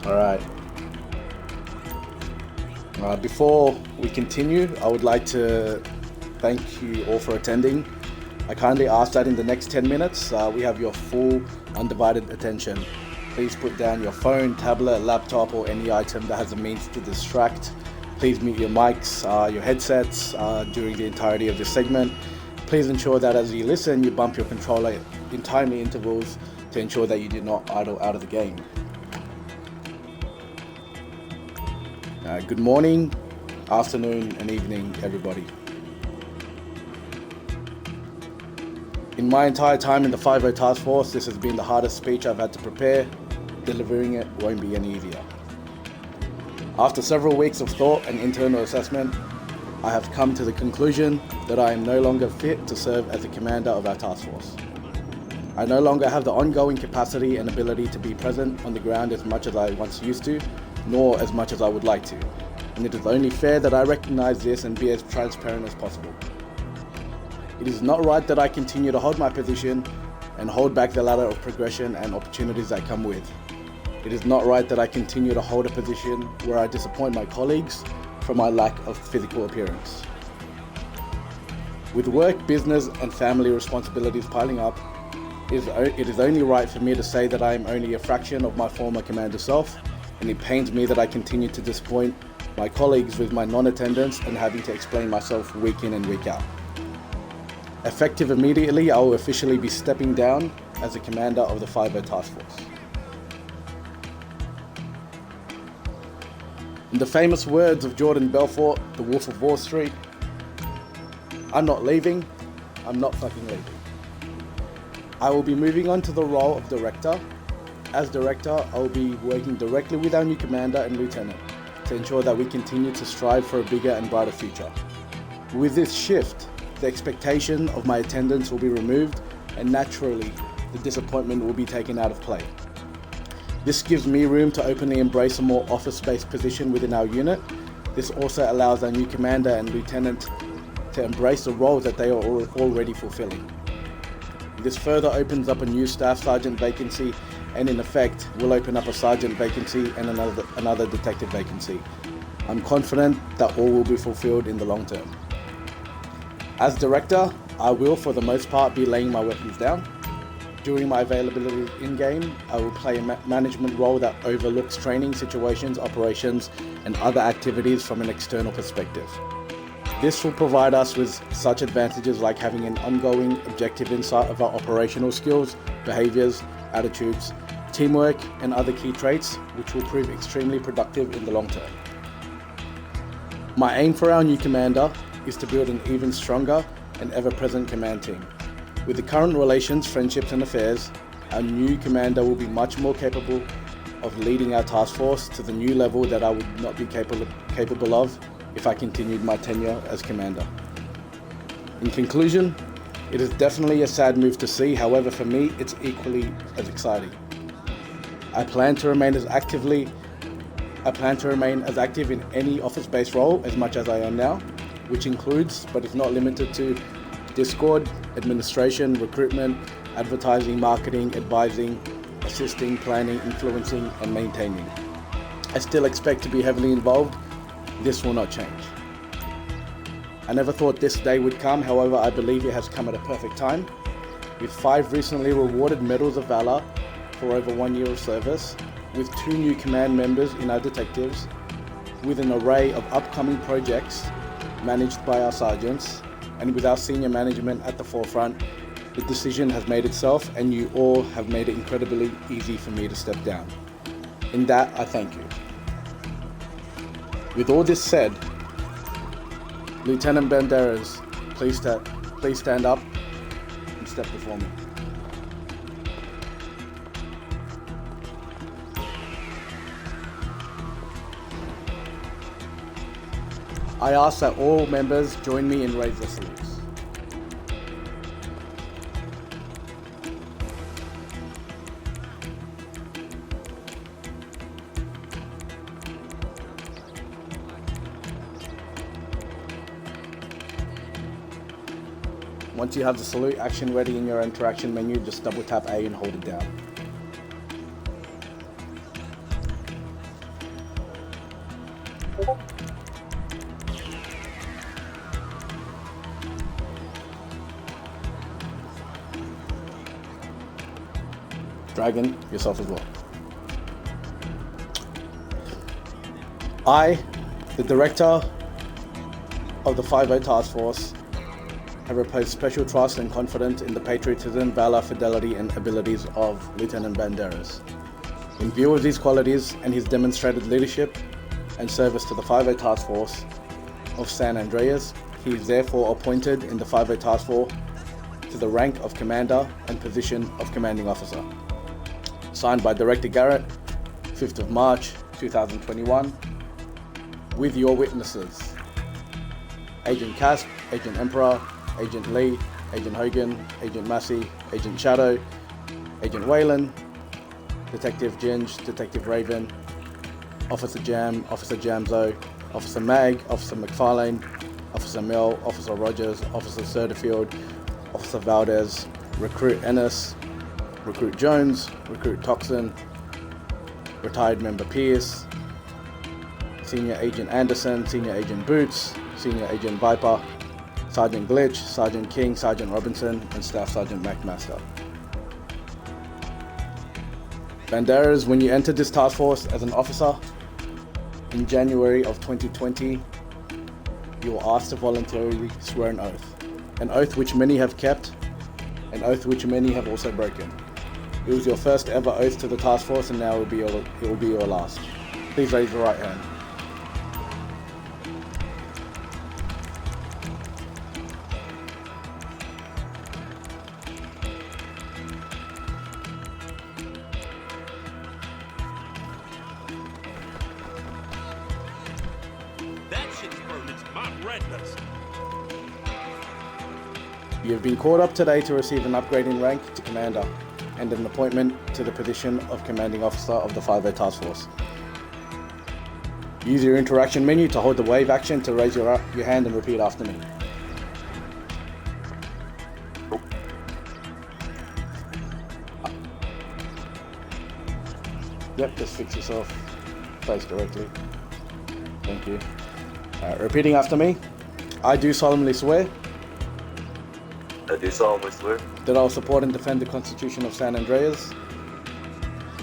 Alright. Before we continue, I would like to thank you all for attending. I kindly ask that in the next 10 minutes, we have your full, undivided attention. Please put down your phone, tablet, laptop, or any item that has a means to distract. Please mute your mics, your headsets during the entirety of this segment. Please ensure that as you listen, you bump your controller in timely intervals to ensure that you do not idle out of the game. Good morning, afternoon, and evening, everybody. In my entire time in the Five-0 task force, this has been the hardest speech I've had to prepare. Delivering it won't be any easier. After several weeks of thought and internal assessment, I have come to the conclusion that I am no longer fit to serve as the commander of our task force. I no longer have the ongoing capacity and ability to be present on the ground as much as I once used to, nor as much as I would like to, and it is only fair that I recognize this and be as transparent as possible. It is not right that I continue to hold my position and hold back the ladder of progression and opportunities that come with. It is not right that I continue to hold a position where I disappoint my colleagues for my lack of physical appearance. With work, business, and family responsibilities piling up, it is only right for me to say that I am only a fraction of my former commander self, and it pains me that I continue to disappoint my colleagues with my non-attendance and having to explain myself week in and week out. Effective immediately, I will officially be stepping down as the commander of the Five-0 task force. In the famous words of Jordan Belfort, the Wolf of Wall Street, I'm not leaving, I'm not fucking leaving. I will be moving on to the role of director. As director, I will be working directly with our new commander and lieutenant to ensure that we continue to strive for a bigger and brighter future. With this shift, the expectation of my attendance will be removed, and naturally, the disappointment will be taken out of play. This gives me room to openly embrace a more office-based position within our unit. This also allows our new commander and lieutenant to embrace the roles that they are already fulfilling. This further opens up a new staff sergeant vacancy, and in effect will open up a sergeant vacancy and another detective vacancy. I'm confident that all will be fulfilled in the long term. As director, I will for the most part be laying my weapons down. During my availability in-game, I will play a management role that overlooks training situations, operations, and other activities from an external perspective. This will provide us with such advantages like having an ongoing objective insight of our operational skills, behaviors, attitudes, teamwork, and other key traits, which will prove extremely productive in the long term. My aim for our new commander is to build an even stronger and ever-present command team. With the current relations, friendships, and affairs, our new commander will be much more capable of leading our task force to the new level that I would not be capable of if I continued my tenure as commander. In conclusion, it is definitely a sad move to see, however for me it's equally as exciting. I plan to remain as active in any office-based role as much as I am now, which includes, but is not limited to, Discord, administration, recruitment, advertising, marketing, advising, assisting, planning, influencing, and maintaining. I still expect to be heavily involved. This will not change. I never thought this day would come, however, I believe it has come at a perfect time. With 5 recently rewarded Medals of Valor for over 1 year of service, with 2 new command members in our detectives, with an array of upcoming projects managed by our sergeants, and with our senior management at the forefront, the decision has made itself, and you all have made it incredibly easy for me to step down. In that, I thank you. With all this said, Lieutenant Banderas, please stand up and step before me. I ask that all members join me in raise their salutes. Once you have the salute action ready in your interaction menu, just double tap A and hold it down. Dragon, yourself as well. I, the Director of the Five-0 Task Force, have reposed special trust and confidence in the patriotism, valor, fidelity, and abilities of Lieutenant Banderas. In view of these qualities and his demonstrated leadership and service to the Five-0 Task Force of San Andreas, he is therefore appointed in the Five-0 Task Force to the rank of Commander and position of Commanding Officer. Signed by Director Garrett, 5th of March 2021, with your witnesses: Agent Casp, Agent Emperor, Agent Lee, Agent Hogan, Agent Massey, Agent Shadow, Agent Whalen, Detective Ginge, Detective Raven, Officer Jam, Officer Jamzo, Officer Mag, Officer McFarlane, Officer Mill, Officer Rogers, Officer Serderfield, Officer Valdez, Recruit Ennis, Recruit Jones, Recruit Toxin, Retired Member Pierce, Senior Agent Anderson, Senior Agent Boots, Senior Agent Viper, Sergeant Glitch, Sergeant King, Sergeant Robinson, and Staff Sergeant MacMaster. Banderas, when you entered this task force as an officer in January of 2020, you were asked to voluntarily swear an oath which many have kept, an oath which many have also broken. It was your first ever oath to the task force, and now it will be your last. Please raise your right hand. That shit's burned into my retinas. You have been called up today to receive an upgrade in rank to Commander and an appointment to the position of Commanding Officer of the Five-0 Task Force. Use your interaction menu to hold the wave action to raise your hand and repeat after me. Yep, just fix yourself. Face directly. Thank you. Repeating after me. I do solemnly swear I do solemnly swear that I will support and defend the Constitution of San Andreas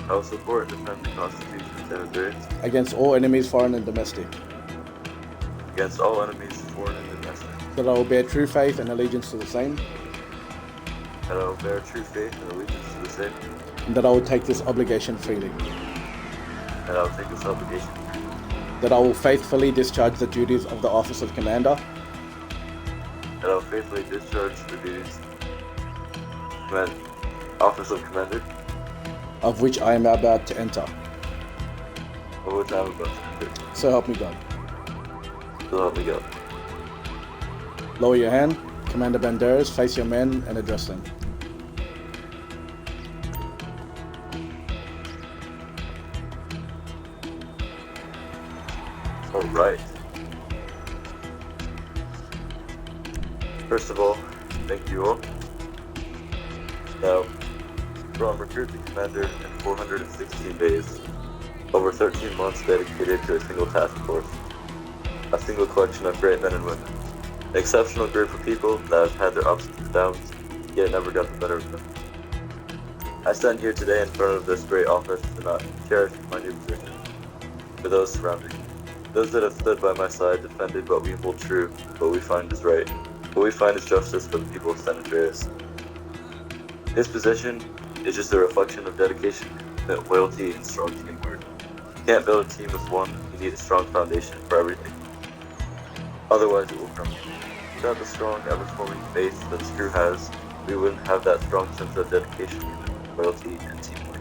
I will support and defend the Constitution of San Andreas against all enemies, foreign and domestic. against all enemies, foreign and domestic. That I will bear true faith and allegiance to the same. That I will bear true faith and allegiance to the same. And that I will take this obligation freely. And I will take this obligation. That I will faithfully discharge the duties of the Office of Commander. That I will faithfully discharge the duties of Office of Commander, of which I am about to enter. of which I am about to enter. So help me God. So help me God. Lower your hand. Commander Banderas, face your men and address them. Alright. First of all, thank you all. Now, from recruit to commander in 416 days, over 13 months dedicated to a single task force, a single collection of great men and women, an exceptional group of people that have had their ups and downs, yet never got the better of them. I stand here today in front of this great office to not cherish my new position for those surrounding me. Those that have stood by my side, defended what we hold true, what we find is right, what we find is justice for the people of San Andreas. This position is just a reflection of dedication, commitment, loyalty, and strong teamwork. You can't build a team with one, you need a strong foundation for everything. Otherwise it will crumble. Without the strong, ever-forming faith that this crew has, we wouldn't have that strong sense of dedication, commitment, loyalty, and teamwork.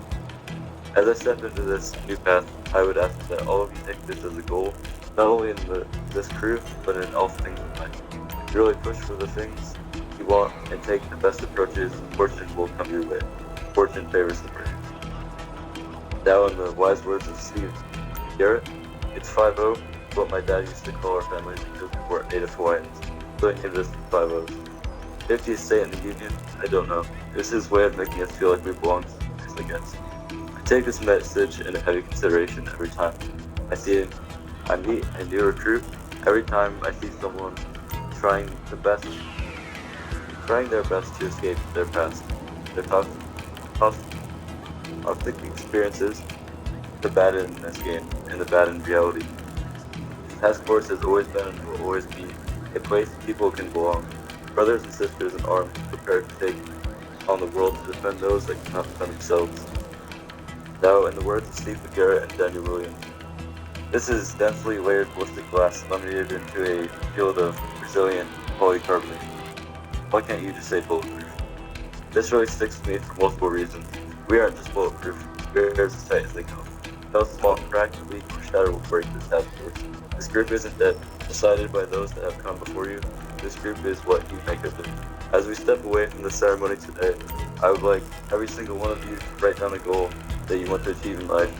As I step into this new path, I would ask that all of you take this as a goal, not only in this crew, but in all things in life. Really push for the things you want and take the best approaches, fortune will come your way. Fortune favors the brave. Now in the wise words of Steve Garrett, it's 5-0, what my dad used to call our family because we weren't native Hawaiians, so I named us 5-0s. 50th state in the Union? I don't know. It was his way of making us feel like we belong someplace, I guess. I take this message into heavy consideration every time I meet a new recruit, every time I see someone trying their best to escape their past, their Our thick experiences, the bad in this game and the bad in reality. The task force has always been and will always be a place people can belong. Brothers and sisters in arms prepared to take on the world to defend those that cannot defend themselves. Now, in the words of Steve Garrett and Daniel Williams, this is densely layered ballistic glass laminated into a field of resilient polycarbonate. Why can't you just say bulletproof? This really sticks to me for multiple reasons. We aren't just bulletproof, we are as tight as they come. No small crack, leak, or shatter will break this task force. This group isn't dead, decided by those that have come before you. This group is what you make of it. As we step away from the ceremony today, I would like every single one of you to write down a goal that you want to achieve in life,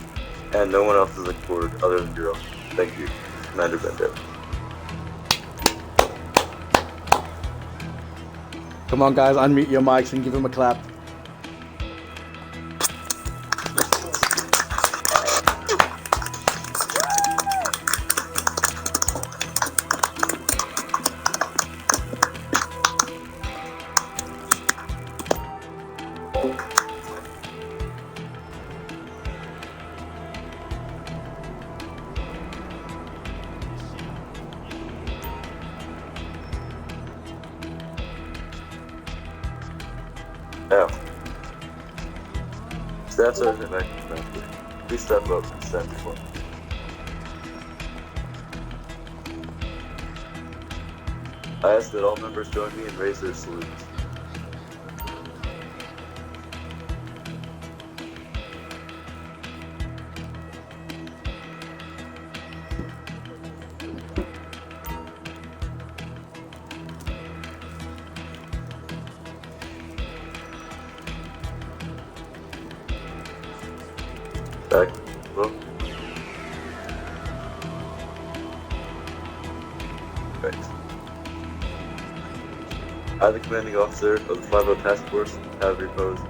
and no one else is looking forward other than your own. Thank you, Commander Bandera. Come on, guys, unmute your mics and give him a clap. Now, Staff Sergeant MacMaster, please step up and stand before me. I ask that all members join me and raise their salutes. Back. Look. Right. I, the commanding officer of the Five-0 Task Force, have reposed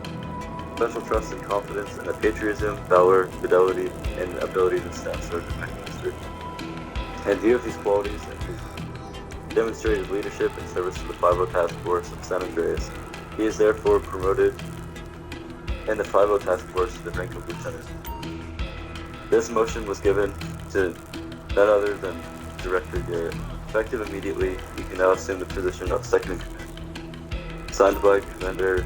special trust and confidence in the patriotism, valor, fidelity, and ability of the Staff Sergeant MacMaster. In view of these qualities and his demonstrated leadership and service to the Five-0 Task Force of San Andreas, he is therefore promoted in the Five-0 Task Force to the rank of lieutenant. This motion was given to none other than Director Garrett. Effective immediately, he can now assume the position of second in command. Signed by Commander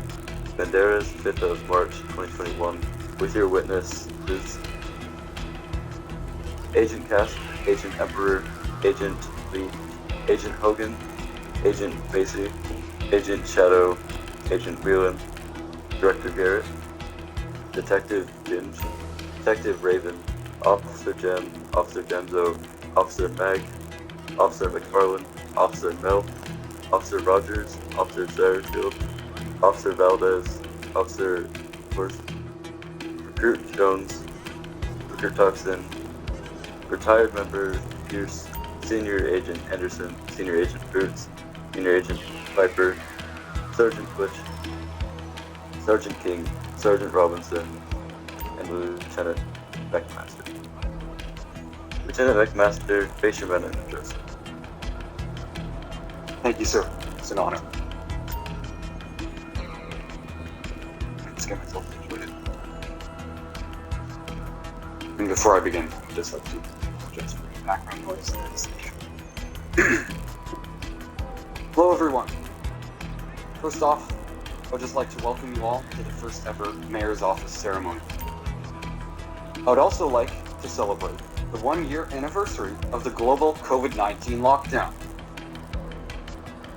Banderas, 5th of March, 2021, with your witnesses, Agent Cast, Agent Emperor, Agent Lee, Agent Hogan, Agent Macy, Agent Shadow, Agent Whelan, Director Garrett, Detective Ginge, Detective Raven, Officer Jem, Officer Gemzo, Officer Mag, Officer McFarland, Officer Mel, Officer Rogers, Officer Satterfield, Officer Valdez, Officer Horst, Recruit Jones, Recruit Toxin, Retired Member Pierce, Senior Agent Henderson, Senior Agent Fruits, Senior Agent Piper, Sergeant Butch, Sergeant King, Sergeant Robinson, and Lieutenant MacMaster. Lieutenant MacMaster, face your men and address. Thank you, sir. It's an honor. Let's get myself situated. And before I begin, I'd just like to adjust for the background noise. Hello, everyone. First off, I would just like to welcome you all to the first ever Mayor's Office ceremony. I would also like to celebrate the 1-year anniversary of the global COVID-19 lockdown.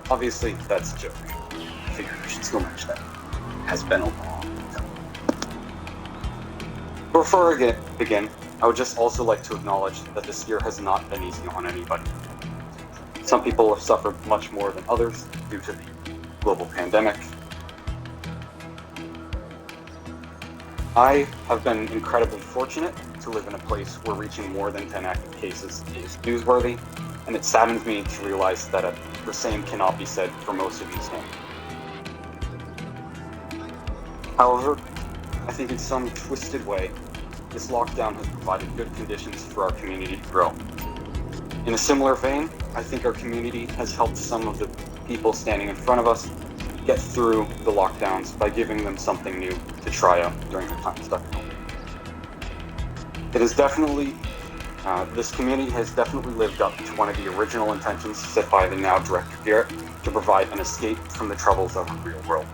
Obviously, that's a joke. I figured I should still mention that. It has been a long time. Before I begin, I would just also like to acknowledge that this year has not been easy on anybody. Some people have suffered much more than others due to the global pandemic. I have been incredibly fortunate to live in a place where reaching more than 10 active cases is newsworthy, and it saddens me to realize that the same cannot be said for most of you standing. However, I think in some twisted way, this lockdown has provided good conditions for our community to grow. In a similar vein, I think our community has helped some of the people standing in front of us get through the lockdowns by giving them something new to try out during their time stuck at home. It is definitely, this community has definitely lived up to one of the original intentions set by the now director Garrett to provide an escape from the troubles of the real world.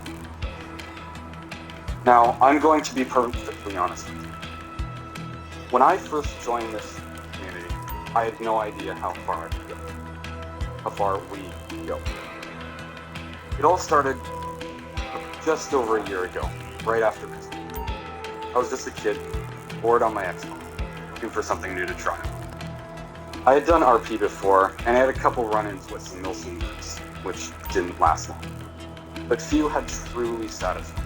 Now, I'm going to be perfectly honest with you. When I first joined this community, I had no idea how far I could go, how far we could go. It all started just over a year ago, right after Christmas. I was just a kid, bored on my Xbox, looking for something new to try. I had done RP before, and I had a couple run-ins with some Milsim groups, which didn't last long. But few had truly satisfied.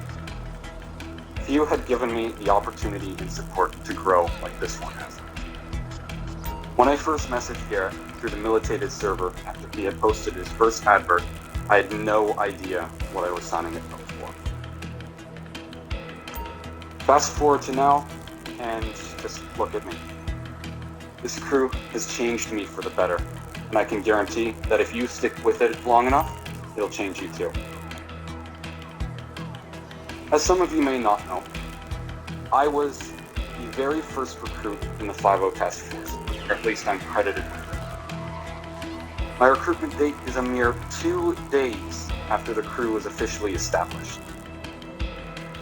Few had given me the opportunity and support to grow like this one has. When I first messaged Garrett through the militated server after he had posted his first advert, I had no idea what I was signing up for. Fast forward to now, and just look at me. This crew has changed me for the better, and I can guarantee that if you stick with it long enough, it'll change you too. As some of you may not know, I was the very first recruit in the 5-0 task force, or at least I'm credited with it. My recruitment date is a mere 2 days after the crew was officially established.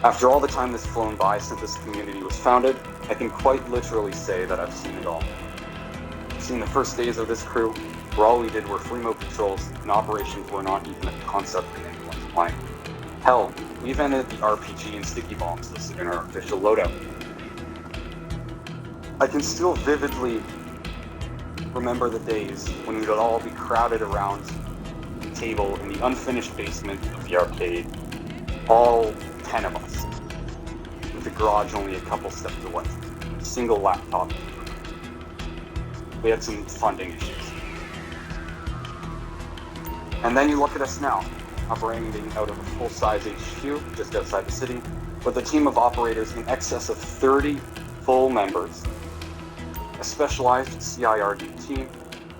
After all the time that's flown by since this community was founded, I can quite literally say that I've seen it all. I've seen the first days of this crew, where all we did were free mode patrols, and operations were not even a concept in anyone's mind. Hell, we invented the RPG and sticky bombs listed in our official loadout. I can still vividly remember the days when we would all be crowded around the table in the unfinished basement of the arcade, all 10 of us, with the garage only a couple steps away, a single laptop. We had some funding issues. And then you look at us now, operating out of a full-size HQ just outside the city, with a team of operators in excess of 30 full members, a specialized CIRD team,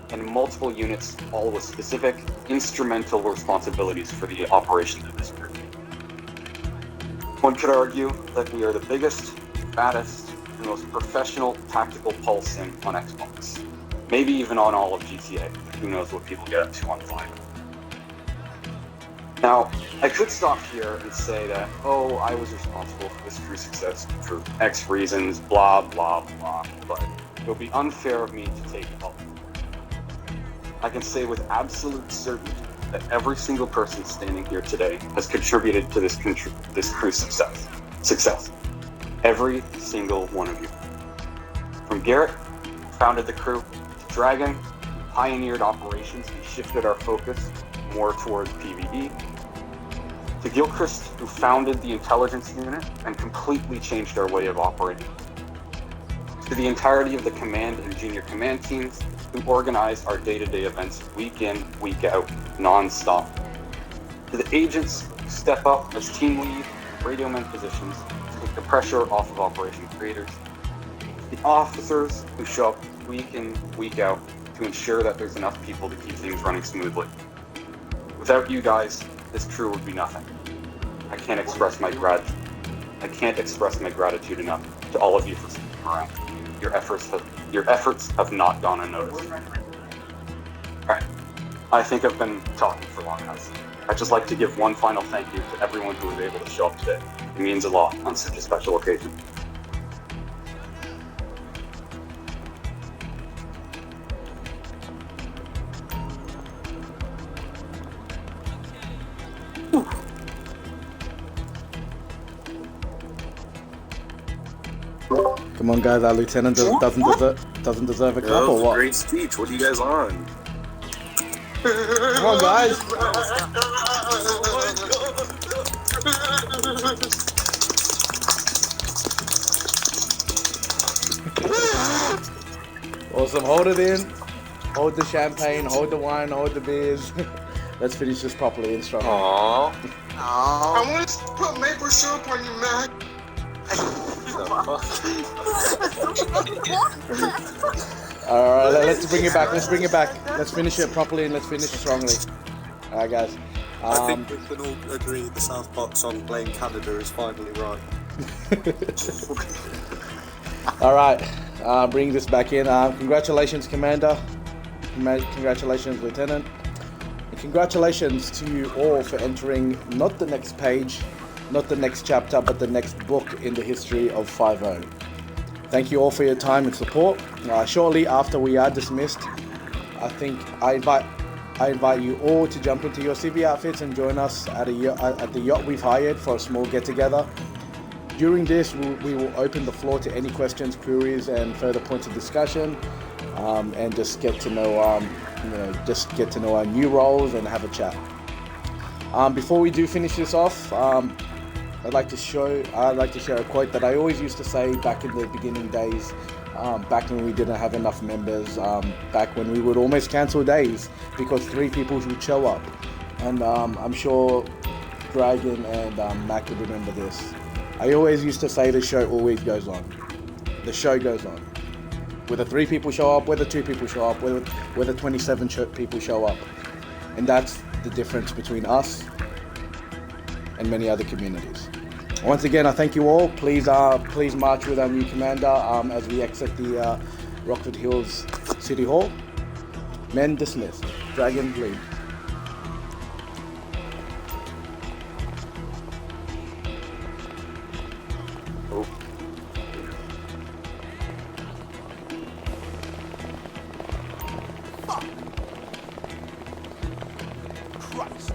and multiple units, all with specific instrumental responsibilities for the operations of this group. One could argue that we are the biggest, baddest, and most professional tactical pulse sim on Xbox. Maybe even on all of GTA. Who knows what people get up to on 5. Now, I could stop here and say that, oh, I was responsible for this crew's success for X reasons, blah, blah, blah, but it would be unfair of me to take it all. I can say with absolute certainty that every single person standing here today has contributed to this crew's success. Every single one of you. From Garrett, who founded the crew, to Dragon, who pioneered operations and shifted our focus more towards PvE, to Gilchrist, who founded the intelligence unit and completely changed our way of operating, to the entirety of the command and junior command teams who organize our day-to-day events week in, week out, non-stop, to the agents who step up as team lead and radio man positions to take the pressure off of operation creators, to the officers who show up week in, week out to ensure that there's enough people to keep things running smoothly. Without you guys, this crew would be nothing. I can't express my gratitude enough to all of you for sticking around. Your efforts have not gone unnoticed. Alright, I think I've been talking for long enough. I'd just like to give one final thank you to everyone who was able to show up today. It means a lot on such a special occasion. Come on, guys, our lieutenant doesn't deserve a cup or what? Great speech. What are you guys on? Come on, guys. Awesome. Hold it in. Hold the champagne. Hold the wine. Hold the beers. Let's finish this properly and strong. Aww. I want to put maple syrup on your Mac. Alright, let's bring it back. Let's bring it back. Let's finish it properly and let's finish strongly. Alright, guys. I think we can all agree the South Park song playing Canada is finally right. All right, bring this back in. Congratulations, Commander. Congratulations, Lieutenant. And congratulations to you all for entering not the next page, not the next chapter, but the next book in the history of 5-0. Thank you all for your time and support. Shortly after we are dismissed, I invite you all to jump into your CV outfits and join us at the yacht we've hired for a small get-together. During this, we will open the floor to any questions, queries, and further points of discussion, and just get to know our new roles and have a chat. Before we do finish this off, I'd like to share a quote that I always used to say back in the beginning days, back when we didn't have enough members, back when we would almost cancel days because 3 people would show up. And I'm sure Dragon and Mac would remember this. I always used to say the show always goes on. The show goes on. Whether 3 people show up, whether 2 people show up, whether 27 people show up. And that's the difference between us and many other communities. Once again, I thank you all. Please march with our new commander as we exit the Rockford Hills City Hall. Men dismissed. Dragon lead. Christ.